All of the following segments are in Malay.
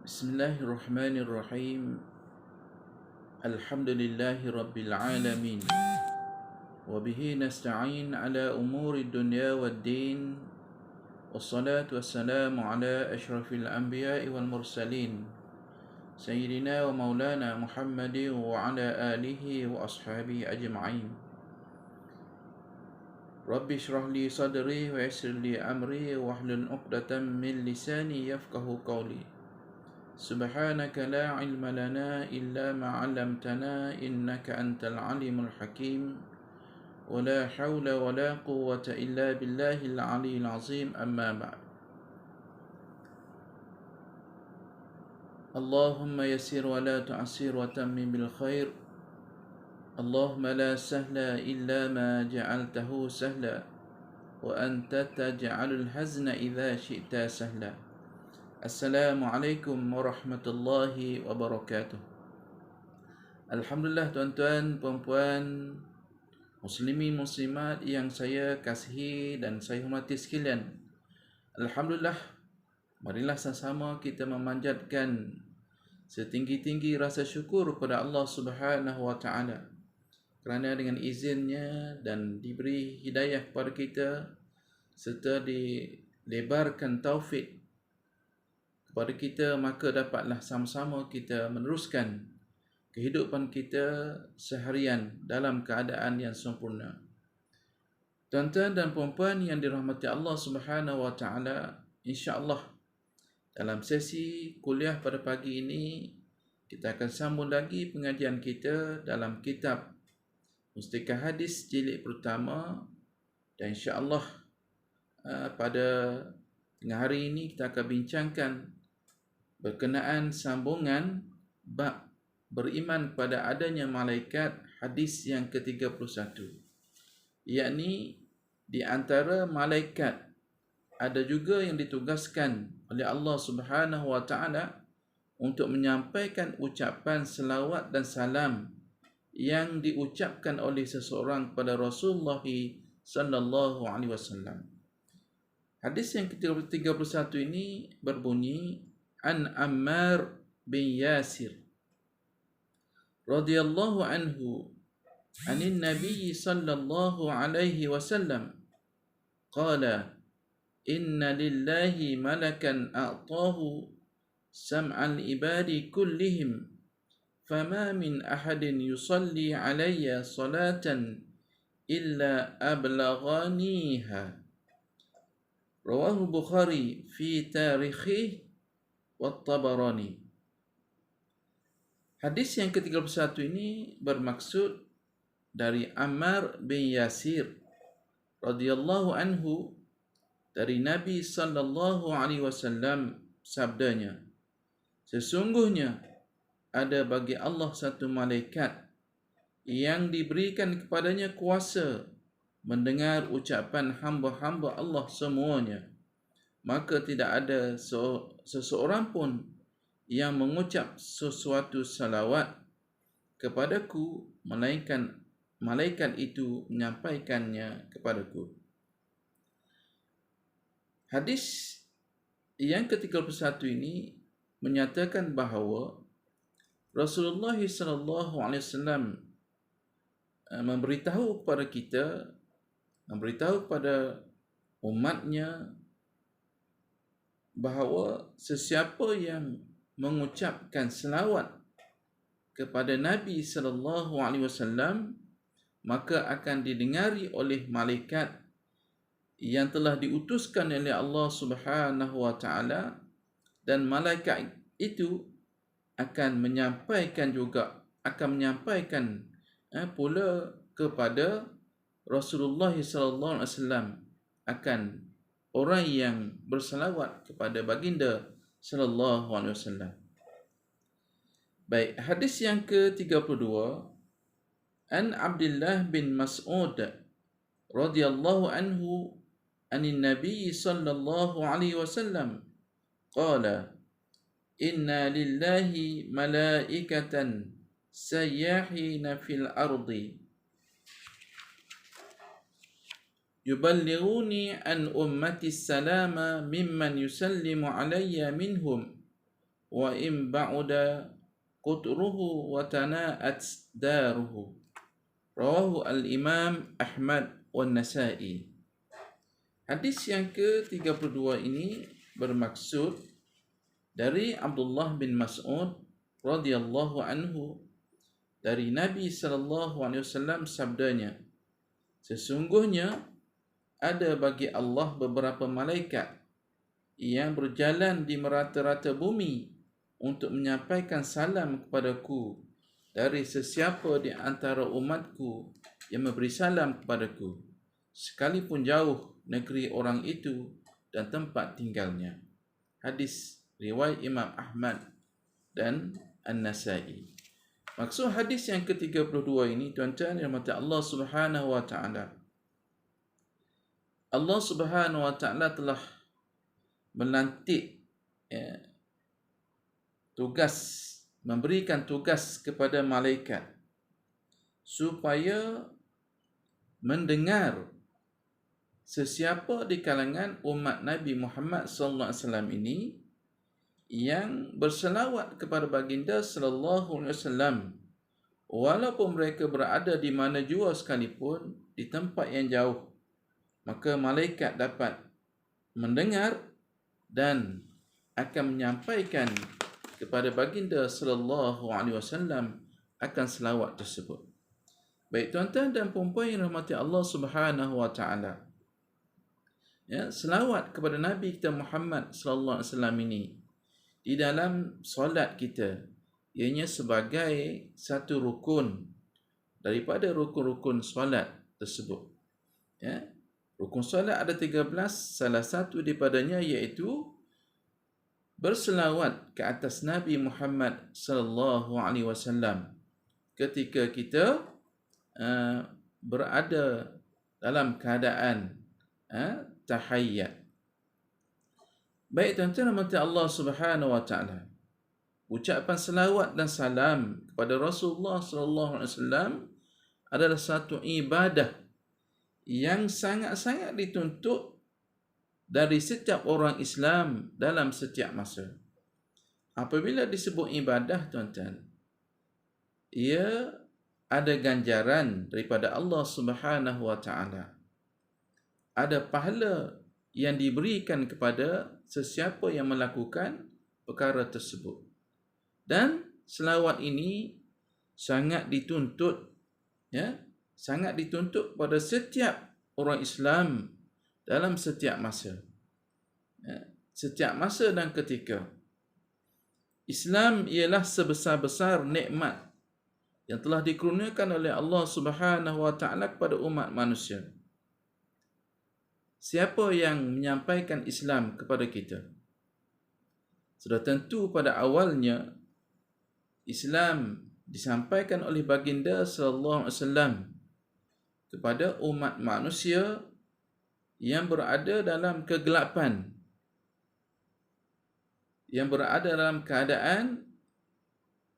Bismillahirrahmanirrahim. Alhamdulillahi rabbil alamin. Wabihi nasta'in ala umuri dunya waddin. Wassalatu wassalamu ala ashrafil anbiya'i wal mursalin, Sayyidina wa maulana Muhammadin wa ala alihi wa ashabihi ajma'in. Rabbi shrah li sadri wa yassir li amri wahlul 'uqdatam min lisani yafqahu qawli. Subhanaka la ilma lana illa ma 'allamtana innaka antal alimul hakim. Wa la hawla wa la quwwata illa billahil aliyyil azim. Amma ba'd. Allahumma yassir wa la tu'assir wa tammim bil khair. Allahumma la sahla illa ma ja'altahu sahla wa anta taj'alul hazna idza syi'ta sahla. Assalamualaikum warahmatullahi wabarakatuh. Alhamdulillah tuan-tuan, puan-puan, muslimin muslimat yang saya kasihi dan saya hormati sekalian. Alhamdulillah, marilah sama-sama kita memanjatkan setinggi-tinggi rasa syukur kepada Allah Subhanahu wa taala kerana dengan izinnya dan diberi hidayah kepada kita serta dilebarkan taufik kepada kita, maka dapatlah sama-sama kita meneruskan kehidupan kita seharian dalam keadaan yang sempurna. Tuan-tuan dan puan-puan yang dirahmati Allah Subhanahu wa taala, insya-Allah dalam sesi kuliah pada pagi ini kita akan sambung lagi pengajian kita dalam kitab Mustikah Hadis jilid pertama, dan insya-Allah pada tengah hari ini kita akan bincangkan berkenaan sambungan bab beriman pada adanya malaikat, hadis yang ke-31, yakni di antara malaikat ada juga yang ditugaskan oleh Allah Subhanahu wa taala untuk menyampaikan ucapan selawat dan salam yang diucapkan oleh seseorang kepada Rasulullah sallallahu alaihi wasallam. Hadis yang ke-31 ini berbunyi, An Ammar bin Yasir radhiyallahu anhu anin Nabi sallallahu alaihi wasallam qala inna lillahi malakan a'tahu sam'al ibadi kullihim fama min ahadin yusalli alayya salatan illa ablaghaniha. Rawahu Bukhari fi tarikhih wa Tabarani. Hadis yang ke-31 ini bermaksud dari Ammar bin Yasir radhiyallahu anhu dari Nabi sallallahu alaihi wasallam, sabdanya, sesungguhnya ada bagi Allah satu malaikat yang diberikan kepadanya kuasa mendengar ucapan hamba-hamba Allah semuanya, maka tidak ada seseorang pun yang mengucap sesuatu salawat kepadaku melainkan malaikat itu menyampaikannya kepadaku. Hadis yang ke-31 ini menyatakan bahawa Rasulullah sallallahu alaihi wasallam memberitahu kepada kita, memberitahu kepada umatnya bahawa sesiapa yang mengucapkan selawat kepada Nabi sallallahu alaihi wasallam maka akan didengari oleh malaikat yang telah diutuskan oleh Allah Subhanahu wa taala, dan malaikat itu akan menyampaikan pula kepada Rasulullah sallallahu alaihi wasallam akan orang yang berselawat kepada baginda sallallahu alaihi wasallam. Baik, hadis yang ke-32, An Abdullah bin Mas'ud radhiyallahu anhu anin Nabi sallallahu alaihi wasallam qala inna lillahi malaikatan sayyahina fil ardi yuballighuni an ummati salama mimman yusallimu alayya minhum wa in ba'uda qutruhu wa tana'at daruhu. Rawahu al-Imam Ahmad wan Nasa'i. Hadis yang ke-32 ini bermaksud dari Abdullah bin Mas'ud radhiyallahu anhu, dari Nabi sallallahu alaihi wasallam sabdanya, sesungguhnya ada bagi Allah beberapa malaikat yang berjalan di merata-rata bumi untuk menyampaikan salam kepadaku dari sesiapa di antara umatku yang memberi salam kepadaku, sekalipun jauh negeri orang itu dan tempat tinggalnya. Hadis riwayat Imam Ahmad dan An-Nasa'i. Maksud hadis yang ke-32 ini, tuan-tuan yang dirahmati Allah Subhanahu wa taala, Allah Subhanahu wa taala telah melantik memberikan tugas kepada malaikat supaya mendengar sesiapa di kalangan umat Nabi Muhammad sallallahu alaihi wasallam ini yang berselawat kepada baginda sallallahu alaihi wasallam, walaupun mereka berada di mana jua sekalipun, di tempat yang jauh, maka malaikat dapat mendengar dan akan menyampaikan kepada baginda sallallahu alaihi wasallam akan selawat tersebut. Baik tuan-tuan dan puan-puan yang rahmati Allah Subhanahu wa taala, ya, selawat kepada Nabi kita Muhammad sallallahu alaihi wasallam ini di dalam solat kita, ianya sebagai satu rukun daripada rukun-rukun solat tersebut. Ya, rukun solat ada 13, salah satu daripadanya iaitu berselawat ke atas Nabi Muhammad sallallahu alaihi wasallam ketika kita berada dalam keadaan tahiyyat. Baik tuan-tuan dan puan-puan Allah Subhanahu wa taala, ucapan selawat dan salam kepada Rasulullah sallallahu alaihi wasallam adalah satu ibadah yang sangat-sangat dituntut dari setiap orang Islam dalam setiap masa. Apabila disebut ibadah, tuan-tuan, ia ada ganjaran daripada Allah Subhanahu wa taala. Ada pahala yang diberikan kepada sesiapa yang melakukan perkara tersebut. Dan selawat ini sangat dituntut, ya, sangat dituntut pada setiap orang Islam dalam setiap masa. Ya, setiap masa dan ketika. Islam ialah sebesar-besar nikmat yang telah dikurniakan oleh Allah Subhanahu wa taala kepada umat manusia. Siapa yang menyampaikan Islam kepada kita? Sudah tentu pada awalnya Islam disampaikan oleh baginda sallallahu alaihi wasallam kepada umat manusia yang berada dalam kegelapan, yang berada dalam keadaan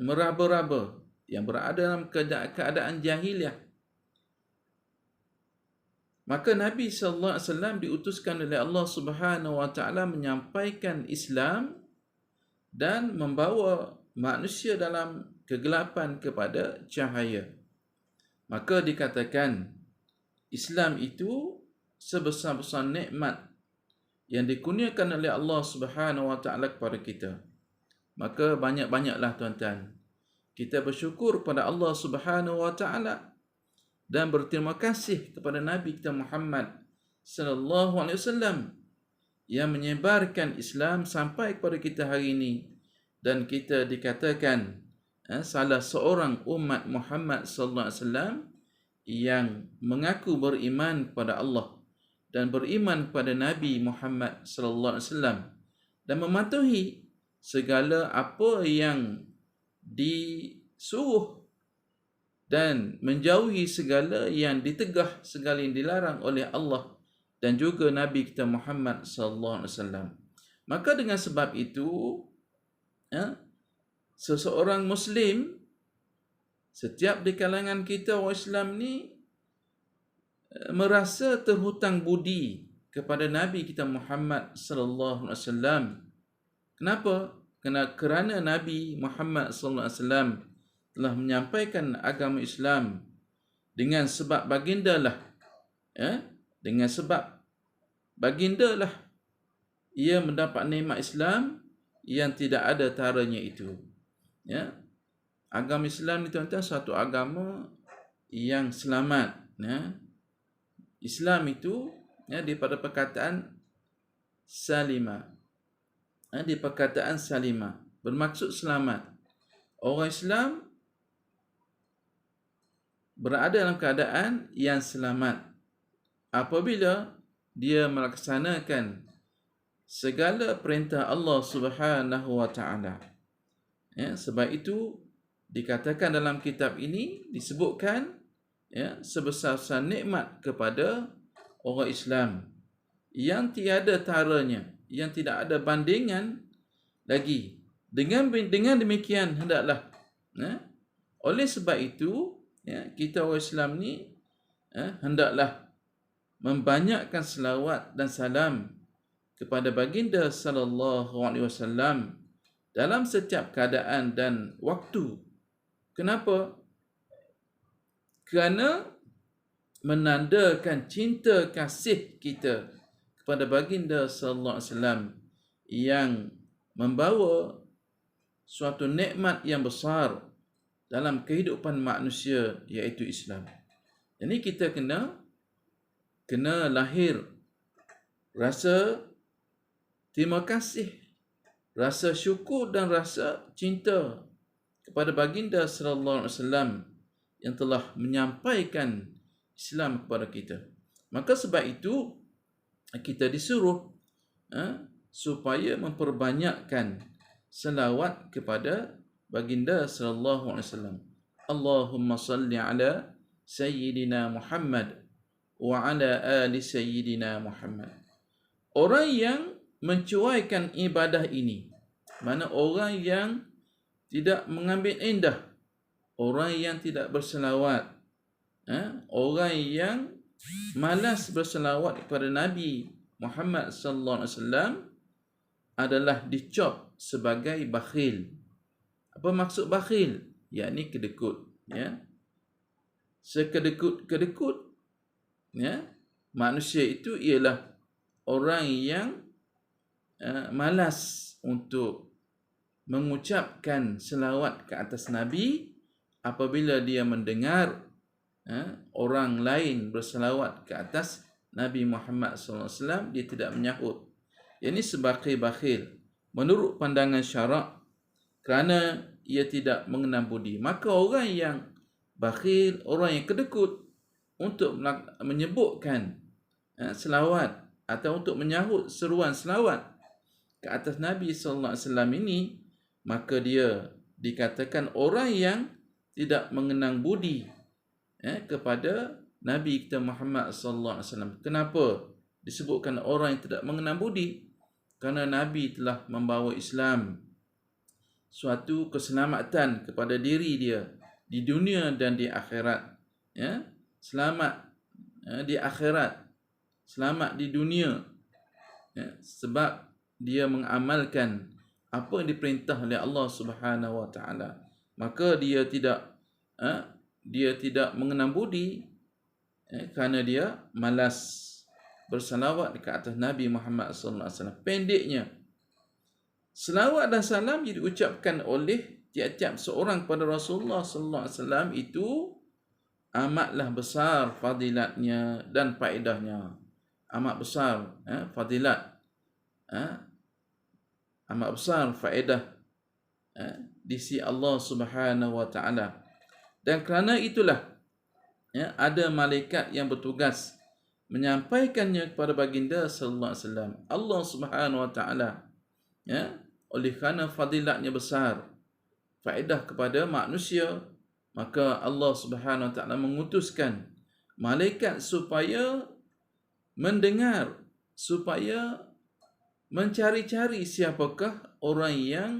meraba-raba, yang berada dalam keadaan jahiliah. Maka Nabi sallallahu alaihi wasallam diutuskan oleh Allah Subhanahu wa taala menyampaikan Islam dan membawa manusia dalam kegelapan kepada cahaya. Maka dikatakan Islam itu sebesar-besar nikmat yang dikurniakan oleh Allah Subhanahu wa taala kepada kita. Maka banyak-banyaklah tuan-tuan kita bersyukur kepada Allah Subhanahu wa taala dan berterima kasih kepada Nabi kita Muhammad sallallahu alaihi wasallam yang menyebarkan Islam sampai kepada kita hari ini, dan kita dikatakan salah seorang umat Muhammad sallallahu alaihi wasallam yang mengaku beriman kepada Allah dan beriman kepada Nabi Muhammad sallallahu alaihi wasallam dan mematuhi segala apa yang disuruh dan menjauhi segala yang ditegah, segala yang dilarang oleh Allah dan juga Nabi kita Muhammad sallallahu alaihi wasallam. Maka dengan sebab itu, seseorang Muslim, setiap di kalangan kita orang Islam ni merasa terhutang budi kepada Nabi kita Muhammad sallallahu alaihi wasallam. Kenapa? kerana Nabi Muhammad sallallahu alaihi wasallam telah menyampaikan agama Islam dengan sebab bagindalah, dengan sebab bagindalah ia mendapat nikmat Islam yang tidak ada taranya itu. Ya. Agama Islam ni tuan-tuan satu agama yang selamat. Ya. Islam itu daripada perkataan salima. Di perkataan salima bermaksud selamat. Orang Islam berada dalam keadaan yang selamat apabila dia melaksanakan segala perintah Allah Subhanahu wa taala. Sebab itu dikatakan dalam kitab ini disebutkan sebesar-besar nikmat kepada orang Islam yang tiada taranya, yang tidak ada bandingan lagi. Dengan demikian hendaklah oleh sebab itu kita orang Islam ni hendaklah membanyakkan selawat dan salam kepada baginda sallallahu alaihi wasallam dalam setiap keadaan dan waktu. Kenapa? Kerana menandakan cinta kasih kita kepada baginda sallallahu alaihi wasallam yang membawa suatu nikmat yang besar dalam kehidupan manusia, iaitu Islam. Jadi kita kena lahir rasa terima kasih, rasa syukur dan rasa cinta kepada baginda sallallahu alaihi wasallam yang telah menyampaikan Islam kepada kita. Maka sebab itu kita disuruh supaya memperbanyakkan selawat kepada baginda sallallahu alaihi wasallam. Allahumma salli ala sayyidina Muhammad wa ala ali sayyidina Muhammad. Orang yang mencuaikan ibadah ini, mana orang yang tidak mengambil indah, orang yang tidak berselawat, orang yang malas berselawat kepada Nabi Muhammad sallallahu alaihi wasallam adalah dicop sebagai bakhil. Apa maksud bakhil? Yakni kedekut, sekedekut-kedekut, manusia itu ialah orang yang malas untuk mengucapkan selawat ke atas Nabi apabila dia mendengar orang lain berselawat ke atas Nabi Muhammad SAW, dia tidak menyahut. Ini sebagai bakhil menurut pandangan syarak, kerana ia tidak mengenal budi. Maka orang yang bakhil, orang yang kedekut untuk menyebutkan selawat atau untuk menyahut seruan selawat ke atas Nabi sallallahu alaihi wasallam ini, maka dia dikatakan orang yang tidak mengenang budi kepada Nabi kita Muhammad sallallahu alaihi wasallam. Kenapa disebutkan orang yang tidak mengenang budi? Kerana Nabi telah membawa Islam suatu keselamatan kepada diri dia di dunia dan di akhirat. Selamat di akhirat, selamat di dunia, sebab dia mengamalkan apa yang diperintah oleh Allah Subhanahu wa taala. Maka dia tidak mengenang budi kerana dia malas bersalawat ke atas Nabi Muhammad sallallahu alaihi wasallam. Pendeknya, selawat dan salam yang diucapkan oleh tiap-tiap seorang kepada Rasulullah sallallahu alaihi wasallam itu amatlah besar fadilatnya dan faedahnya. Amat besar fadilat, amat besar faedah di sisi Allah Subhanahu wa taala. Dan kerana itulah ada malaikat yang bertugas menyampaikannya kepada baginda sallallahu alaihi wasallam. Allah Subhanahu wa taala oleh kerana fadilatnya besar, faedah kepada manusia, maka Allah Subhanahu wa taala mengutuskan malaikat supaya mendengar, supaya mencari-cari siapakah orang yang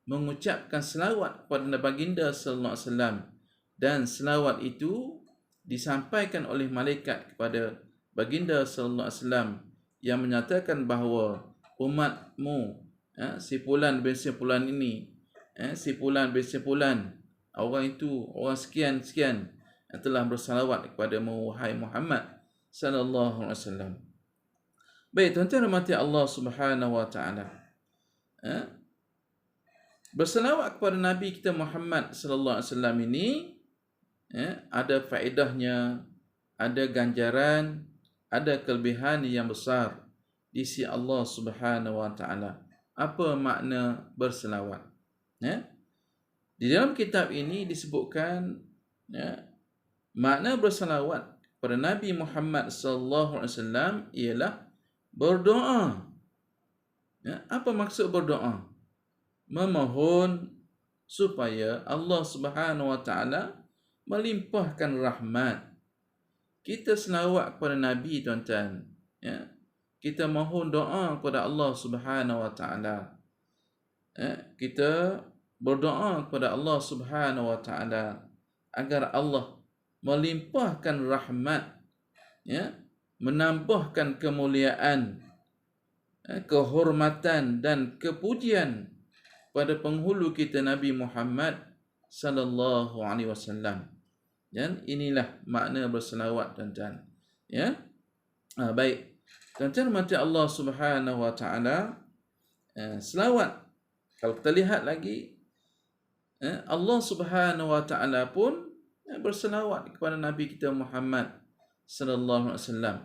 mengucapkan selawat kepada baginda sallallahu alaihi wasallam, dan selawat itu disampaikan oleh malaikat kepada baginda sallallahu alaihi wasallam yang menyatakan bahawa umatmu si fulan bin si fulan ini, si fulan bin si fulan, orang itu, orang sekian-sekian yang telah bersalawat kepadamu wahai Muhammad sallallahu alaihi wasallam. Baik, tuan-tuan rahmati Allah Subhanahu wa taala. Bersalawat kepada Nabi kita Muhammad sallallahu alaihi wasallam ini ada faedahnya, ada ganjaran, ada kelebihan yang besar di sisi Allah Subhanahu wa taala. Apa makna berselawat? Di dalam kitab ini disebutkan makna berselawat kepada Nabi Muhammad sallallahu alaihi wasallam ialah berdoa. Apa maksud berdoa? Memohon supaya Allah Subhanahu wa taala melimpahkan rahmat. Kita selawat kepada Nabi, tuan-tuan. Kita mohon doa kepada Allah Subhanahu wa taala. Kita berdoa kepada Allah Subhanahu wa taala agar Allah melimpahkan rahmat, menambahkan kemuliaan, kehormatan dan kepujian pada penghulu kita Nabi Muhammad sallallahu alaihi wasallam. Dan inilah makna berselawat, tuan-tuan. Baik. Tuan-tuan mati Allah Subhanahu wa taala, selawat. Kalau kita lihat lagi, Allah Subhanahu wa taala pun berselawat kepada Nabi kita Muhammad sallallahu alaihi wasallam.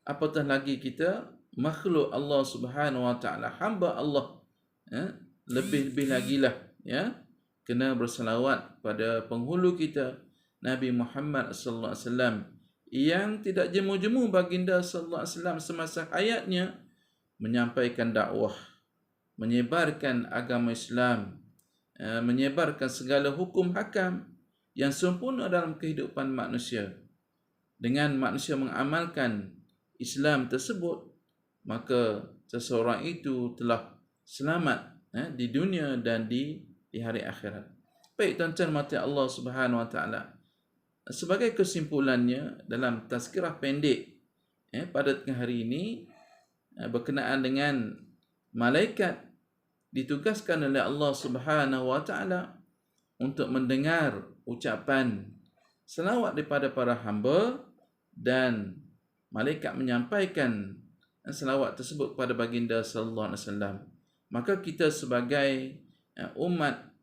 Apatah lagi kita makhluk Allah Subhanahu wa taala, hamba Allah, lebih-lebih lagi lah kena berselawat pada penghulu kita Nabi Muhammad sallallahu alaihi wasallam yang tidak jemu-jemu baginda sallallahu alaihi wasallam semasa hayatnya menyampaikan dakwah, menyebarkan agama Islam, menyebarkan segala hukum hakam yang sempurna dalam kehidupan manusia. Dengan manusia mengamalkan Islam tersebut, maka seseorang itu telah selamat di dunia dan di hari akhirat. Baik, tuan-tuan mati Allah Subhanahu wa taala. Sebagai kesimpulannya dalam tazkirah pendek pada tengah hari ini berkenaan dengan malaikat ditugaskan oleh Allah Subhanahu wa taala untuk mendengar ucapan selawat daripada para hamba, dan malaikat menyampaikan selawat tersebut kepada baginda sallallahu alaihi wasallam. Maka kita sebagai umat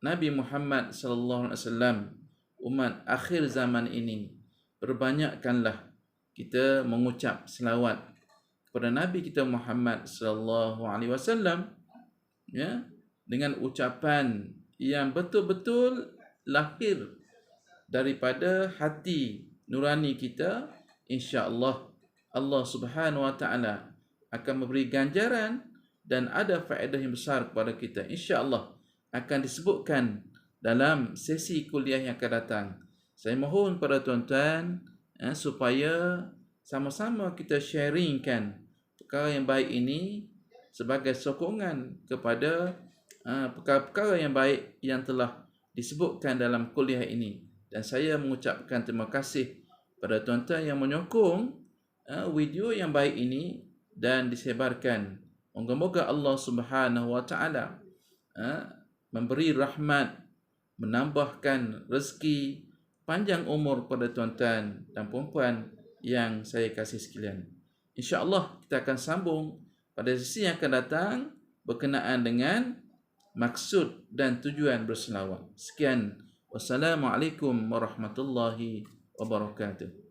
Nabi Muhammad sallallahu alaihi wasallam, umat akhir zaman ini, perbanyakkanlah kita mengucap selawat kepada Nabi kita Muhammad sallallahu alaihi wasallam dengan ucapan yang betul-betul lahir daripada hati nurani kita. Insya-Allah Allah Subhanahu wa taala akan memberi ganjaran dan ada faedah yang besar kepada kita. Insya-Allah akan disebutkan dalam sesi kuliah yang akan datang. Saya mohon kepada tuan-tuan supaya sama-sama kita sharingkan perkara yang baik ini sebagai sokongan kepada perkara-perkara yang baik yang telah disebutkan dalam kuliah ini. Dan saya mengucapkan terima kasih pada tuan-tuan yang menyokong video yang baik ini dan disebarkan. Moga-moga Allah Subhanahu wa taala memberi rahmat, menambahkan rezeki, panjang umur pada tuan-tuan dan puan-puan yang saya kasih sekalian. Insya-Allah kita akan sambung pada sesi yang akan datang berkenaan dengan maksud dan tujuan berselawat. Sekian. Wassalamualaikum warahmatullahi wabarakatuh.